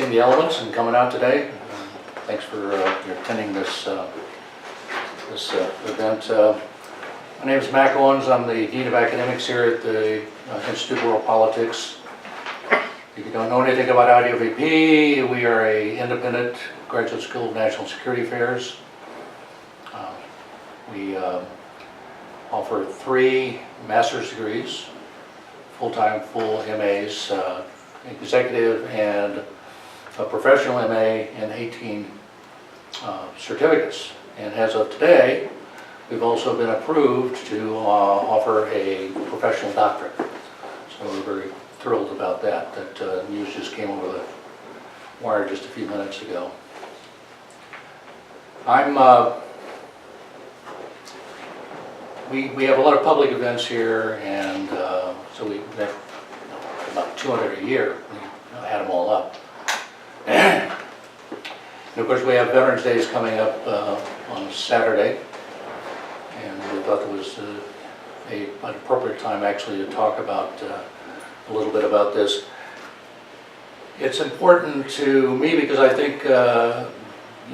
facing the elements and coming out today. Thanks for your attending this event. My name is Mack Owens. I'm the Dean of Academics here at the Institute of World Politics. If you don't know anything about IDOVP, we are an independent graduate school of national security affairs. We offer 3 master's degrees, full-time, full MAs, executive and a professional MA, and 18 certificates. And as of today, we've also been approved to offer a professional doctorate. So we're very thrilled about that. That news just came over the wire just a few minutes ago. We have a lot of public events here, and so we have about 200 a year. We add them all up. And of course, we have Veterans Days coming up on Saturday, and we thought it was an appropriate time actually to talk about a little bit about this. It's important to me because I think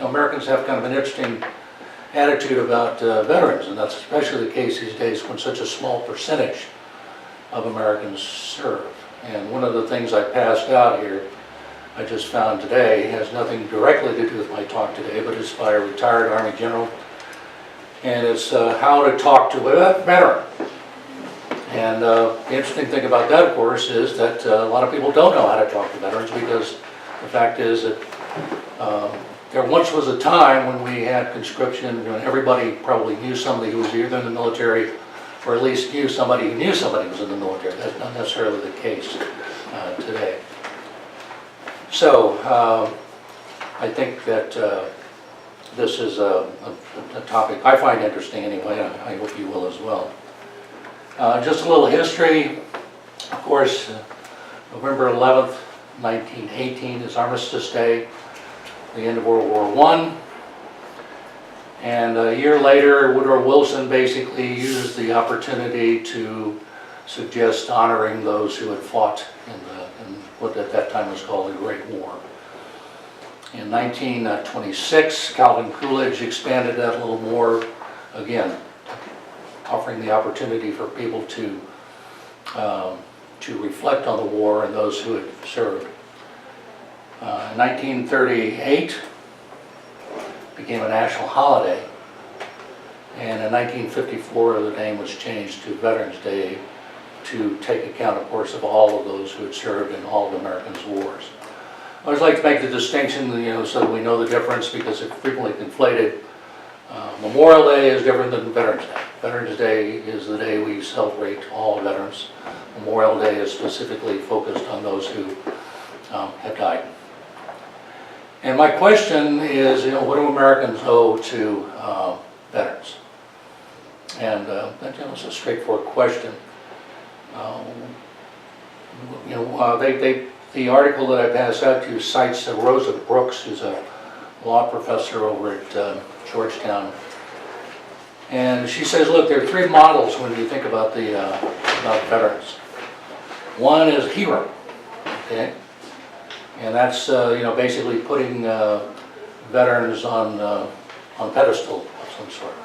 Americans have kind of an interesting attitude about veterans, and that's especially the case these days when such a small percentage of Americans serve. And one of the things I passed out here, I just found today, has nothing directly to do with my talk today, but it's by a retired Army general, and it's how to talk to a veteran. And the interesting thing about that, of course, is that a lot of people don't know how to talk to veterans, because the fact is that there once was a time when we had conscription, when everybody probably knew somebody who was either in the military or at least knew somebody who knew somebody who was in the military. That's not necessarily the case today. So I think that this is a topic I find interesting anyway. I hope you will as well. Just a little history. Of course, November 11th, 1918 is Armistice Day, the end of World War I. And a year later, Woodrow Wilson basically used the opportunity to suggest honoring those who had fought in what at that time was called the Great War. In 1926, Calvin Coolidge expanded that a little more, again, offering the opportunity for people to reflect on the war and those who had served. In 1938, became a national holiday, and in 1954 the name was changed to Veterans Day to take account, of course, of all of those who had served in all of America's wars. I always like to make the distinction, so that we know the difference, because it's frequently conflated. Memorial Day is different than Veterans Day. Veterans Day is the day we celebrate all veterans. Memorial Day is specifically focused on those who have died. And my question is, what do Americans owe to veterans? And it's a straightforward question. The article that I passed out to you cites Rosa Brooks, who's a law professor over at Georgetown. And she says, look, there are 3 models when you think about about veterans. One is hero, okay? And that's basically putting veterans on pedestal of some sort.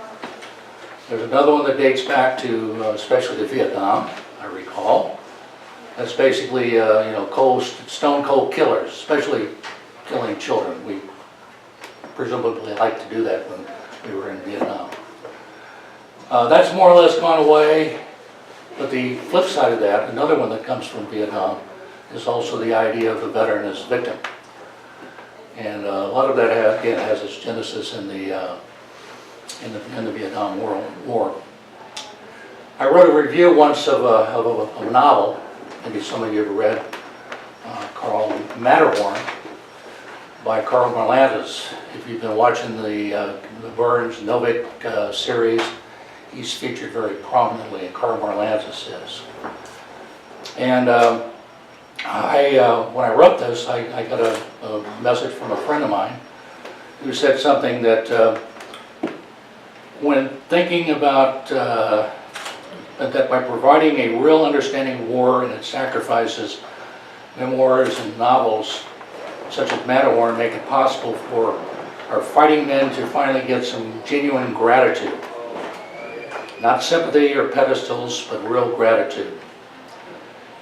There's another one that dates back to especially Vietnam, I recall. That's basically stone cold killers, especially killing children. We presumably liked to do that when we were in Vietnam. That's more or less gone away. But the flip side of that, another one that comes from Vietnam, is also the idea of the veteran as victim. And a lot of that has its genesis in the Vietnam War. I wrote a review once of a novel, maybe some of you have read, called Matterhorn by Karl Marlantes. If you've been watching the Burns Novick series, he's featured very prominently, and Karl Marlantes is. And when I wrote this, I got a message from a friend of mine who said something that when thinking about that by providing a real understanding of war and its sacrifices, memoirs and novels such as Matterhorn, make it possible for our fighting men to finally get some genuine gratitude. Not sympathy or pedestals, but real gratitude.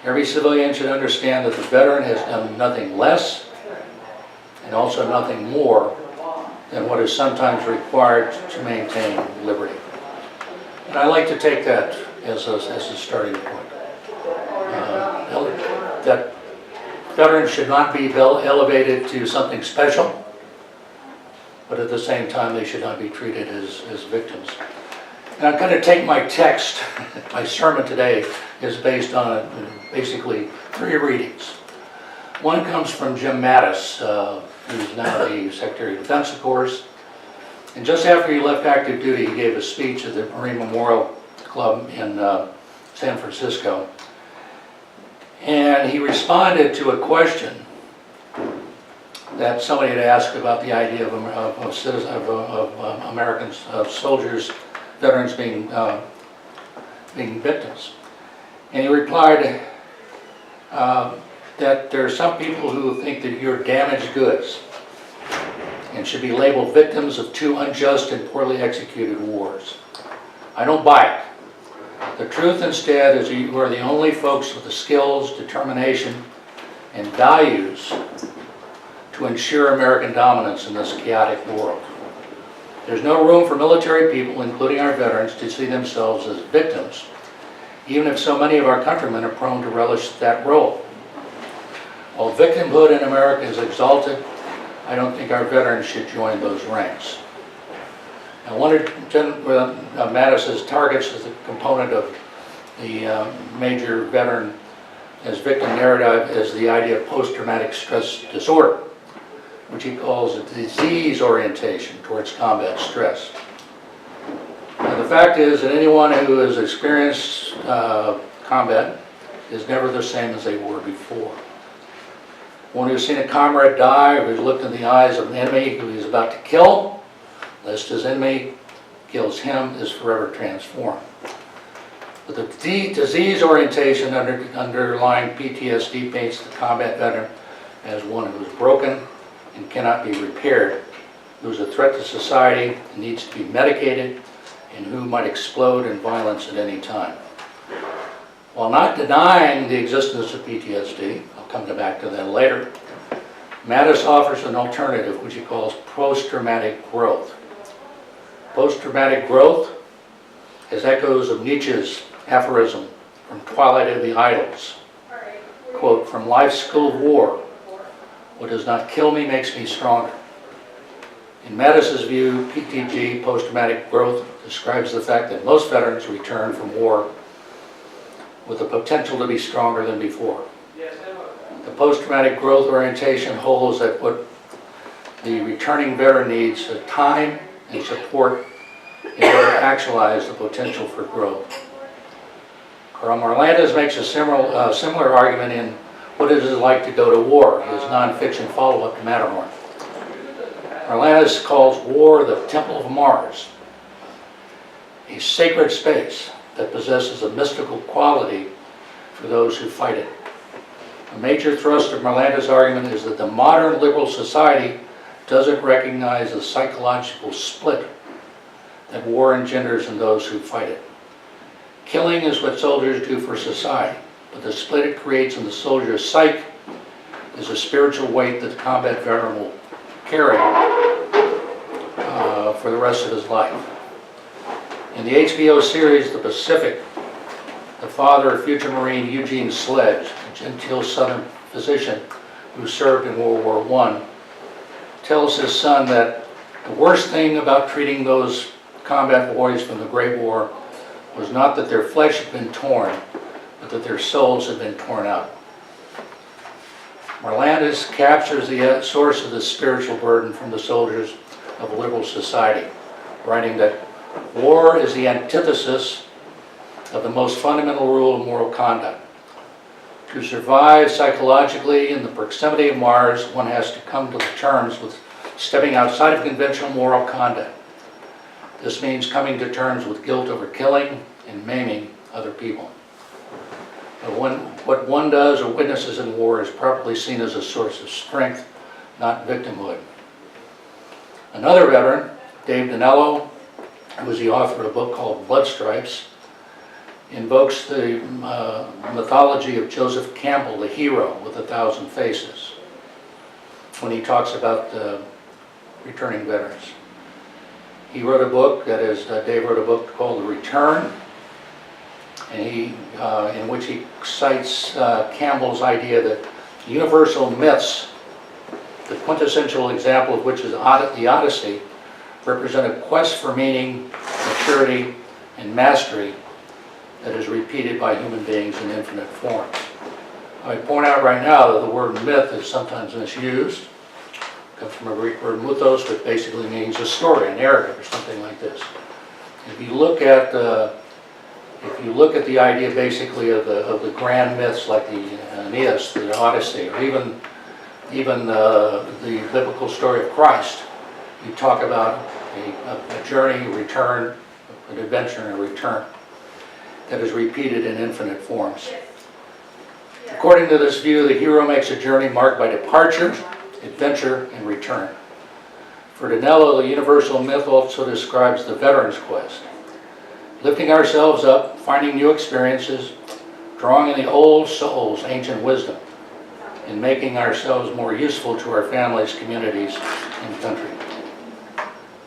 Every civilian should understand that the veteran has done nothing less and also nothing more than what is sometimes required to maintain liberty. And I like to take that as a starting point. That veterans should not be elevated to something special, but at the same time they should not be treated as victims. And I'm going to take my text, my sermon today is based on basically 3 readings. One comes from Jim Mattis, who's now the Secretary of Defense, of course. And just after he left active duty, he gave a speech at the Marine Memorial Club in San Francisco. And he responded to a question that somebody had asked about the idea of Americans, of soldiers, veterans being victims. And he replied that there are some people who think that you're damaged goods and should be labeled victims of 2 unjust and poorly executed wars. I don't buy it. The truth instead is you are the only folks with the skills, determination, and values to ensure American dominance in this chaotic world. There's no room for military people, including our veterans, to see themselves as victims, even if so many of our countrymen are prone to relish that role. While victimhood in America is exalted, I don't think our veterans should join those ranks. Now, one of Mattis's targets as a component of the major veteran as victim narrative is the idea of post-traumatic stress disorder, which he calls a disease orientation towards combat stress. Now, the fact is that anyone who has experienced combat is never the same as they were before. One who's seen a comrade die, or who's looked in the eyes of an enemy who he's about to kill, lest his enemy kills him, is forever transformed. But the disease orientation underlying PTSD paints the combat veteran as one who is broken and cannot be repaired, who is a threat to society and needs to be medicated, and who might explode in violence at any time. While not denying the existence of PTSD, I'll come back to that later, Mattis offers an alternative which he calls post-traumatic growth. Post-traumatic growth has echoes of Nietzsche's aphorism from Twilight of the Idols. Quote, "From life's school of war, what does not kill me makes me stronger." In Mattis's view, PTG, post-traumatic growth, describes the fact that most veterans return from war with the potential to be stronger than before. The post-traumatic growth orientation holds that what the returning veteran needs is time and support in order to actualize the potential for growth. Carl Marlandes makes a similar argument in What It Is Like to Go to War, his nonfiction follow-up to Matterhorn. Marlandes calls war the Temple of Mars, a sacred space that possesses a mystical quality for those who fight it. A major thrust of Marlandes' argument is that the modern liberal society doesn't recognize the psychological split that war engenders in those who fight it. Killing is what soldiers do for society, but the split it creates in the soldier's psyche is a spiritual weight that the combat veteran will carry for the rest of his life. In the HBO series The Pacific, the father of future Marine Eugene Sledge, a genteel Southern physician who served in World War I, tells his son that the worst thing about treating those combat boys from the Great War was not that their flesh had been torn, but that their souls had been torn out. Marlandes captures the source of this spiritual burden from the soldiers of a liberal society, writing that war is the antithesis of the most fundamental rule of moral conduct. To survive psychologically in the proximity of Mars, one has to come to terms with stepping outside of conventional moral conduct. This means coming to terms with guilt over killing and maiming other people. But what one does or witnesses in war is properly seen as a source of strength, not victimhood. Another veteran, Dave Dinello, who is the author of a book called Blood Stripes, invokes the mythology of Joseph Campbell, the hero with 1,000 faces, when he talks about returning veterans. He wrote a book, Dave wrote a book called The Return, and in which he cites Campbell's idea that universal myths, the quintessential example of which is the Odyssey, represent a quest for meaning, maturity, and mastery that is repeated by human beings in infinite forms. I point out right now that the word myth is sometimes misused. It comes from a Greek word mythos, which basically means a story, a narrative, or something like this. If you look at the idea basically of the grand myths like the Aeneas, the Odyssey, or even the biblical story of Christ, you talk about a journey, a return, an adventure, and a return that is repeated in infinite forms. According to this view, the hero makes a journey marked by departure, adventure, and return. For Dinello, the universal myth also describes the veteran's quest. Lifting ourselves up, finding new experiences, drawing in the old soul's ancient wisdom, and making ourselves more useful to our families, communities, and country.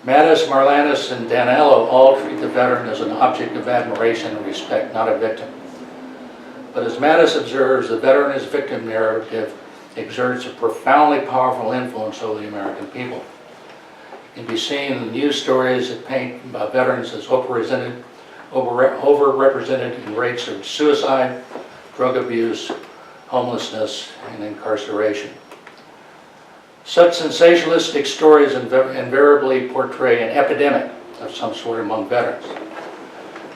Mattis, Marlanus, and Dinello all treat the veteran as an object of admiration and respect, not a victim. But as Mattis observes, the veteran as victim narrative exerts a profoundly powerful influence over the American people. It can be seen in the news stories that paint veterans as overrepresented in rates of suicide, drug abuse, homelessness, and incarceration. Such sensationalistic stories invariably portray an epidemic of some sort among veterans.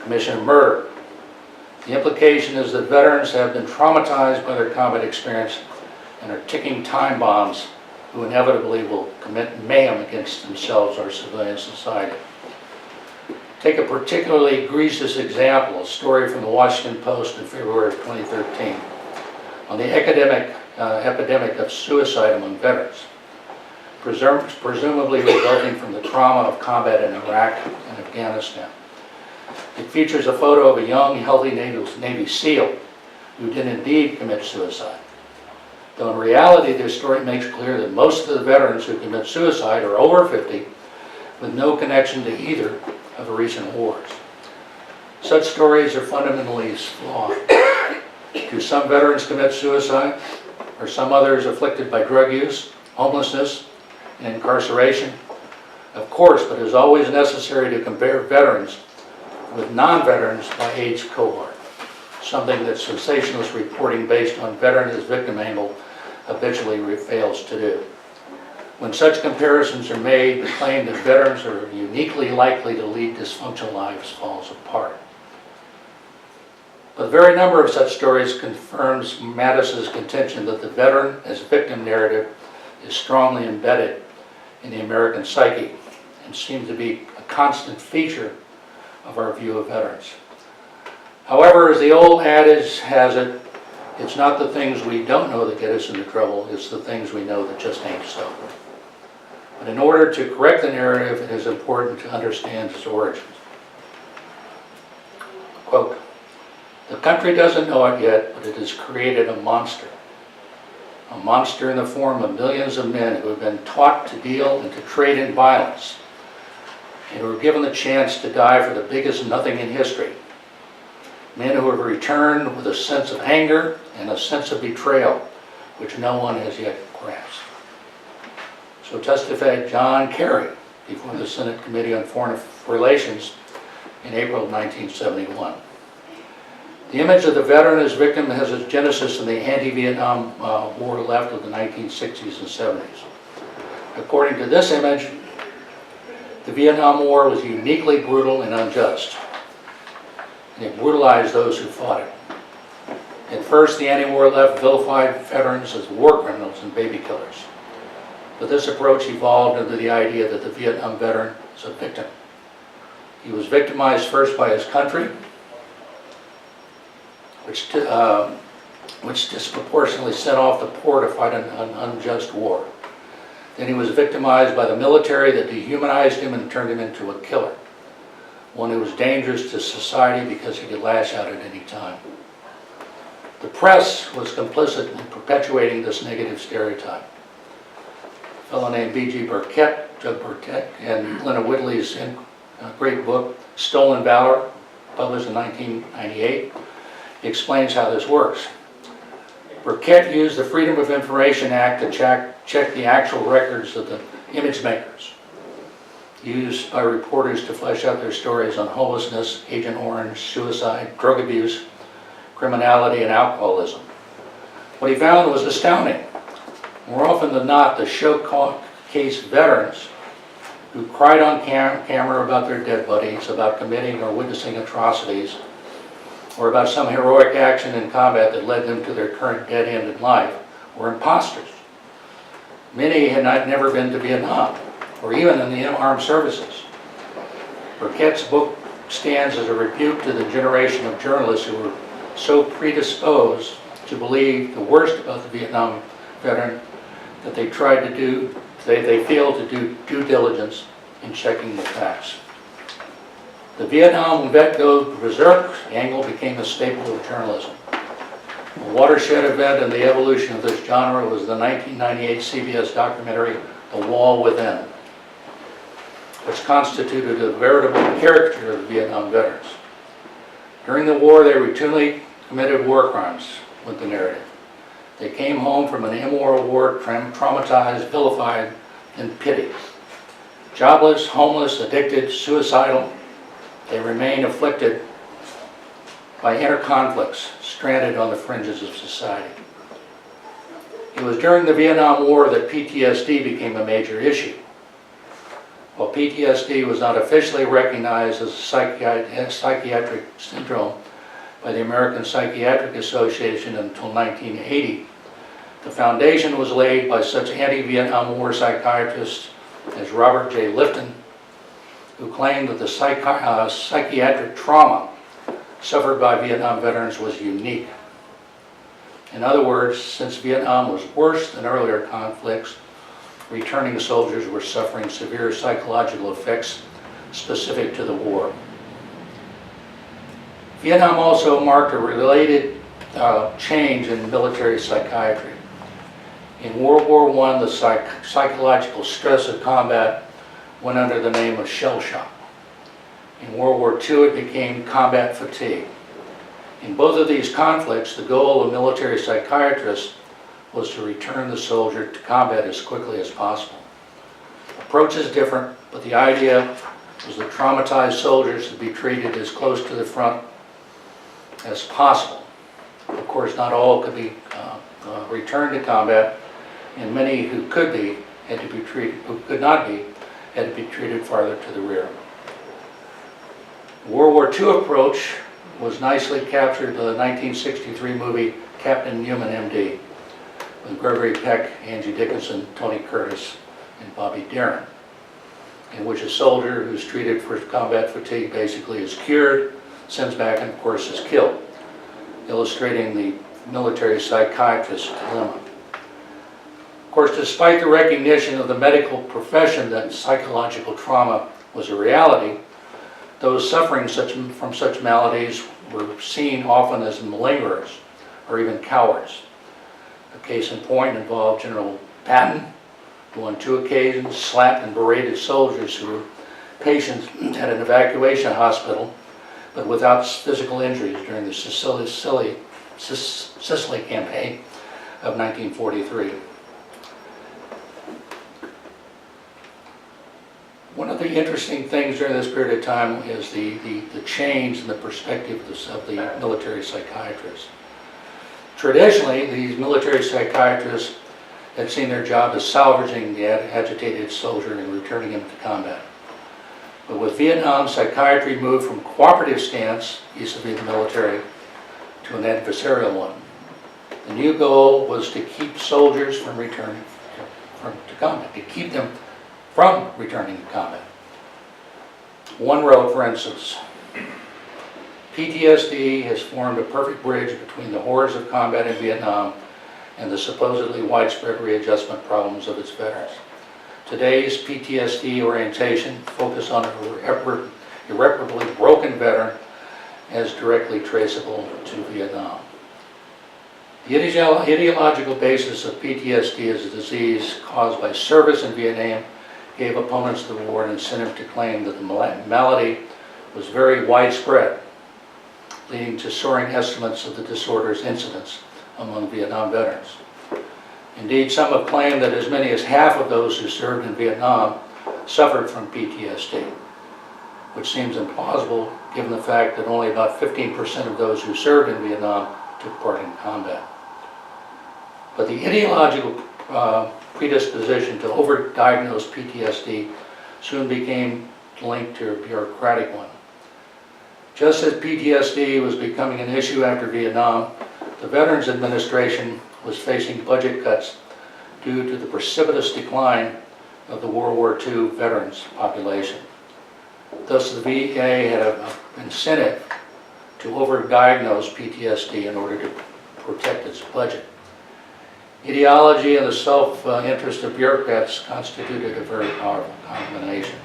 Commission of murder. The implication is that veterans have been traumatized by their combat experience and are ticking time bombs who inevitably will commit mayhem against themselves or civilian society. Take a particularly egregious example, a story from the Washington Post in February of 2013 on the epidemic of suicide among veterans, presumably resulting from the trauma of combat in Iraq and Afghanistan. It features a photo of a young, healthy Navy SEAL who did indeed commit suicide. Though in reality, this story makes clear that most of the veterans who commit suicide are over 50 with no connection to either of the recent wars. Such stories are fundamentally flawed. Do some veterans commit suicide? Are some others afflicted by drug use, homelessness, and incarceration? Of course, but it is always necessary to compare veterans with non-veterans by age cohort, something that sensationalist reporting based on veteran as victim angle habitually fails to do. When such comparisons are made, the claim that veterans are uniquely likely to lead dysfunctional lives falls apart. But the very number of such stories confirms Mattis's contention that the veteran as victim narrative is strongly embedded in the American psyche and seems to be a constant feature of our view of veterans. However, as the old adage has it, it's not the things we don't know that get us into trouble, it's the things we know that just ain't so. But in order to correct the narrative, it is important to understand its origins. Quote, "The country doesn't know it yet, but it has created a monster in the form of millions of men who have been taught to deal and to trade in violence, and who are given the chance to die for the biggest nothing in history. Men who have returned with a sense of anger and a sense of betrayal, which no one has yet grasped." So testified John Kerry before the Senate Committee on Foreign Relations in April of 1971. The image of the veteran as victim has its genesis in the anti-Vietnam War left of the 1960s and 70s. According to this image, the Vietnam War was uniquely brutal and unjust, and it brutalized those who fought it. At first, the anti-war left vilified veterans as war criminals and baby killers. But this approach evolved into the idea that the Vietnam veteran is a victim. He was victimized first by his country, which disproportionately sent off the poor to fight an unjust war. Then he was victimized by the military that dehumanized him and turned him into a killer. One who was dangerous to society because he could lash out at any time. The press was complicit in perpetuating this negative stereotype. A fellow named B.G. Burkett, Judge Burkett, and Glenna Whitley's great book, Stolen Valor, published in 1998, explains how this works. Burkett used the Freedom of Information Act to check the actual records of the image makers, used by reporters to flesh out their stories on homelessness, Agent Orange, suicide, drug abuse, criminality, and alcoholism. What he found was astounding. More often than not, the showcase veterans who cried on camera about their dead buddies, about committing or witnessing atrocities, or about some heroic action in combat that led them to their current dead end in life, were imposters. Many had never been to Vietnam, or even in the armed services. Burkett's book stands as a rebuke to the generation of journalists who were so predisposed to believe the worst about the Vietnam veteran that they failed to do due diligence in checking the facts. The Vietnam vet go berserk angle became a staple of journalism. A watershed event in the evolution of this genre was the 1998 CBS documentary, The Wall Within, which constituted a veritable caricature of the Vietnam veterans. During the war, they routinely committed war crimes, went the narrative. They came home from an immoral war traumatized, vilified, and pitied. Jobless, homeless, addicted, suicidal, they remain afflicted by inner conflicts, stranded on the fringes of society. It was during the Vietnam War that PTSD became a major issue. While PTSD was not officially recognized as a psychiatric syndrome by the American Psychiatric Association until 1980, the foundation was laid by such anti-Vietnam War psychiatrists as Robert J. Lifton, who claimed that the psychiatric trauma suffered by Vietnam veterans was unique. In other words, since Vietnam was worse than earlier conflicts, returning soldiers were suffering severe psychological effects specific to the war. Vietnam also marked a related change in military psychiatry. In World War I, the psychological stress of combat went under the name of shell shock. In World War II, it became combat fatigue. In both of these conflicts, the goal of military psychiatrists was to return the soldier to combat as quickly as possible. Approach is different, but the idea was that traumatized soldiers should be treated as close to the front as possible. Of course, not all could be returned to combat, and many who could be had to be treated, who could not be, had to be treated farther to the rear. The World War II approach was nicely captured by the 1963 movie Captain Newman, M.D., with Gregory Peck, Angie Dickinson, Tony Curtis, and Bobby Darin, in which a soldier who's treated for combat fatigue basically is cured, sends back, and of course is killed, illustrating the military psychiatrist's dilemma. Of course, despite the recognition of the medical profession that psychological trauma was a reality, those suffering from such maladies were seen often as malingerers or even cowards. A case in point involved General Patton, who on 2 occasions slapped and berated soldiers who were patients at an evacuation hospital, but without physical injuries during the Sicily campaign of 1943. One of the interesting things during this period of time is the change in the perspective of the military psychiatrists. Traditionally, these military psychiatrists had seen their job as salvaging the agitated soldier and returning him to combat. But with Vietnam, psychiatry moved from cooperative stance, vis-a-vis the military, to an adversarial one. The new goal was to keep soldiers from returning to combat, to keep them from returning to combat. One wrote, for instance, PTSD has formed a perfect bridge between the horrors of combat in Vietnam and the supposedly widespread readjustment problems of its veterans. Today's PTSD orientation focus on an irreparably broken veteran as directly traceable to Vietnam. The ideological basis of PTSD as a disease caused by service in Vietnam gave opponents of the war an incentive to claim that the malady was very widespread, leading to soaring estimates of the disorder's incidence among Vietnam veterans. Indeed, some have claimed that as many as half of those who served in Vietnam suffered from PTSD, which seems implausible given the fact that only about 15% of those who served in Vietnam took part in combat. But the ideological predisposition to overdiagnose PTSD soon became linked to a bureaucratic one. Just as PTSD was becoming an issue after Vietnam, the Veterans Administration was facing budget cuts due to the precipitous decline of the World War II veterans population. Thus, the VA had an incentive to overdiagnose PTSD in order to protect its budget. Ideology and the self-interest of bureaucrats constituted a very powerful combination.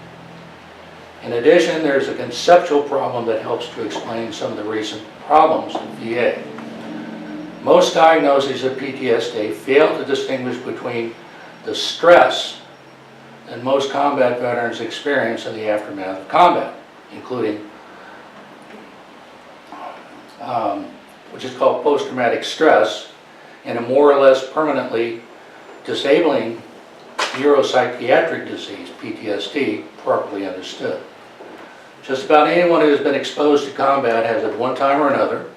In addition, there's a conceptual problem that helps to explain some of the recent problems in VA. Most diagnoses of PTSD fail to distinguish between the stress that most combat veterans experience in the aftermath of combat, including which is called post-traumatic stress, and a more or less permanently disabling neuropsychiatric disease, PTSD, properly understood. Just about anyone who has been exposed to combat has at one time or another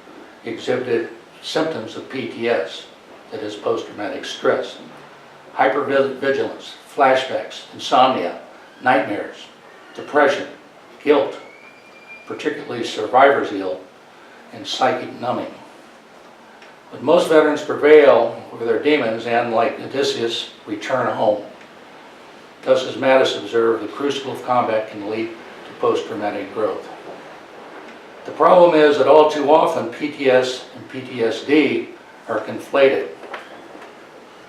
exhibited symptoms of PTS, that is post-traumatic stress, hypervigilance, flashbacks, insomnia, nightmares, depression, guilt, particularly survivor's guilt, and psychic numbing. But most veterans prevail over their demons and, like Odysseus, return home. Thus, as Mattis observed, the crucible of combat can lead to post-traumatic growth. The problem is that all too often PTS and PTSD are conflated.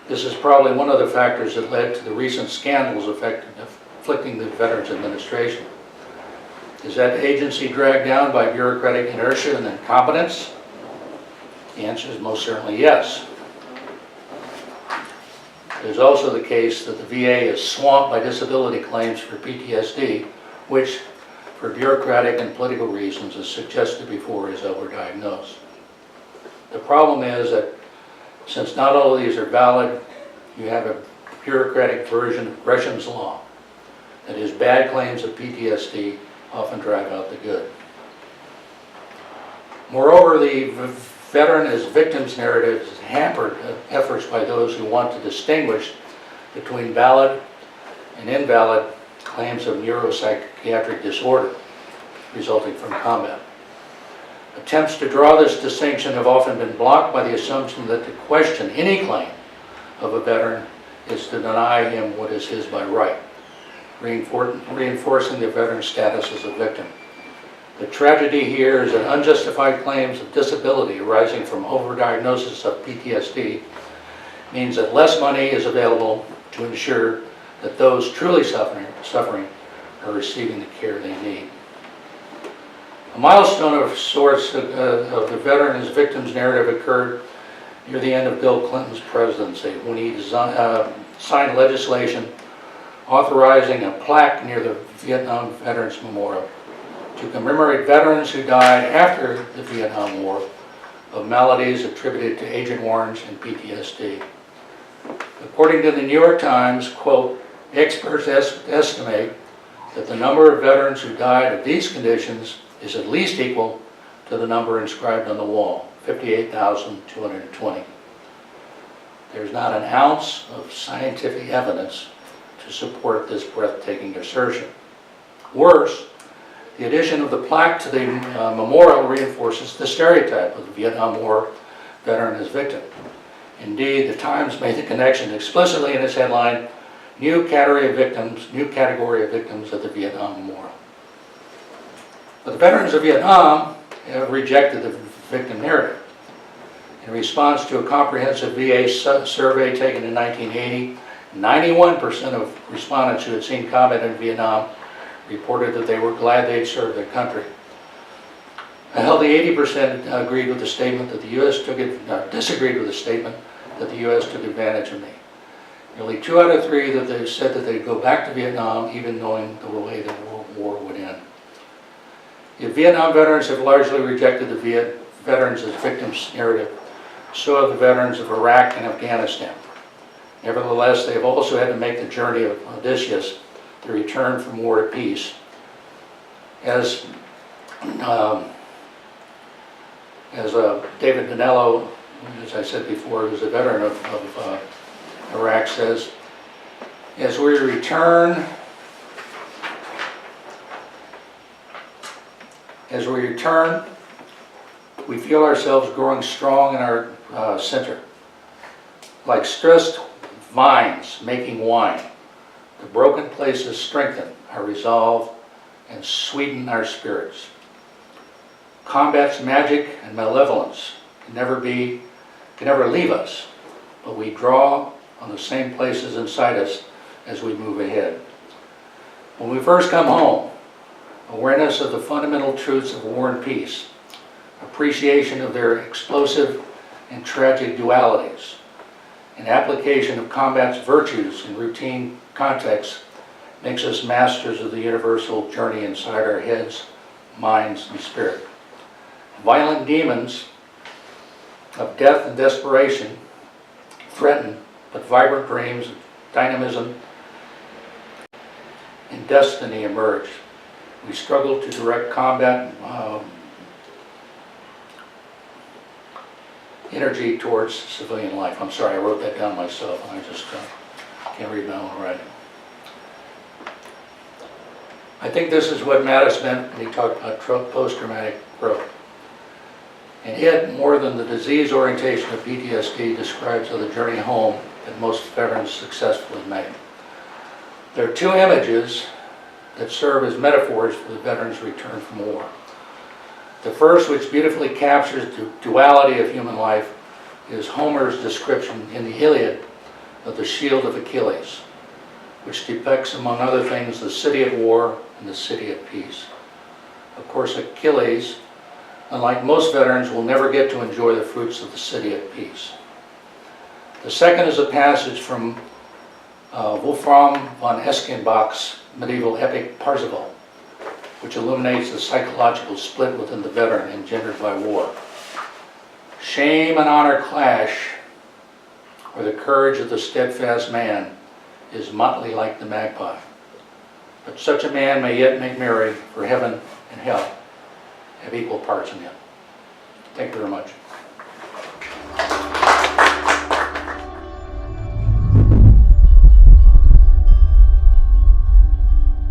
This is probably one of the factors that led to the recent scandals afflicting the Veterans Administration. Is that agency dragged down by bureaucratic inertia and incompetence? The answer is most certainly yes. It is also the case that the VA is swamped by disability claims for PTSD, which, for bureaucratic and political reasons, as suggested before, is overdiagnosed. The problem is that since not all of these are valid, you have a bureaucratic version of Gresham's Law. That is, bad claims of PTSD often drive out the good. Moreover, the veteran as victim's narrative has hampered efforts by those who want to distinguish between valid and invalid claims of neuropsychiatric disorder resulting from combat. Attempts to draw this distinction have often been blocked by the assumption that to question any claim of a veteran is to deny him what is his by right, reinforcing the veteran's status as a victim. The tragedy here is that unjustified claims of disability arising from overdiagnosis of PTSD means that less money is available to ensure that those truly suffering are receiving the care they need. A milestone of sorts of the veteran as victim's narrative occurred near the end of Bill Clinton's presidency when he signed legislation authorizing a plaque near the Vietnam Veterans Memorial to commemorate veterans who died after the Vietnam War of maladies attributed to Agent Orange and PTSD. According to the New York Times, quote, experts estimate that the number of veterans who died of these conditions is at least equal to the number inscribed on the wall, 58,220. There's not an ounce of scientific evidence to support this breathtaking assertion. Worse, the addition of the plaque to the memorial reinforces the stereotype of the Vietnam War veteran as victim. Indeed, the Times made the connection explicitly in its headline, new category of victims at the Vietnam Memorial. But the veterans of Vietnam have rejected the victim narrative. In response to a comprehensive VA survey taken in 1980 91% of respondents who had seen combat in Vietnam reported that they were glad they'd served their country. A healthy 80% agreed with the statement that the U.S. disagreed with the statement that the U.S. took advantage of me. Nearly 2 out of 3 that they said that they'd go back to Vietnam even knowing the way the war would end. If Vietnam veterans have largely rejected the veterans as victims narrative, so have the veterans of Iraq and Afghanistan. Nevertheless, they have also had to make the journey of Odysseus, the return from war to peace. As David Danello, as I said before, who's a veteran of Iraq, says, as we return, we feel ourselves growing strong in our center. Like stressed vines making wine, the broken places strengthen our resolve and sweeten our spirits. Combat's magic and malevolence can never leave us, but we draw on the same places inside us as we move ahead. When we first come home, awareness of the fundamental truths of war and peace, appreciation of their explosive and tragic dualities, and application of combat's virtues in routine contexts makes us masters of the universal journey inside our heads, minds, and spirit. Violent demons of death and desperation threaten, but vibrant dreams of dynamism and destiny emerge. We struggle to direct combat energy towards civilian life. I'm sorry, I wrote that down myself, and I just can't read my own writing. I think this is what Mattis meant when he talked about post-traumatic growth. And it, more than the disease orientation of PTSD, describes the journey home that most veterans successfully make. There are 2 images that serve as metaphors for the veterans' return from war. The first, which beautifully captures the duality of human life, is Homer's description in the Iliad of the shield of Achilles, which depicts, among other things, the city at war and the city at peace. Of course, Achilles, unlike most veterans, will never get to enjoy the fruits of the city at peace. The second is a passage from Wolfram von Eschenbach's medieval epic Parzival, which illuminates the psychological split within the veteran engendered by war. Shame and honor clash, where the courage of the steadfast man is motley like the magpie. But such a man may yet make merry, for heaven and hell have equal parts in him. Thank you very much.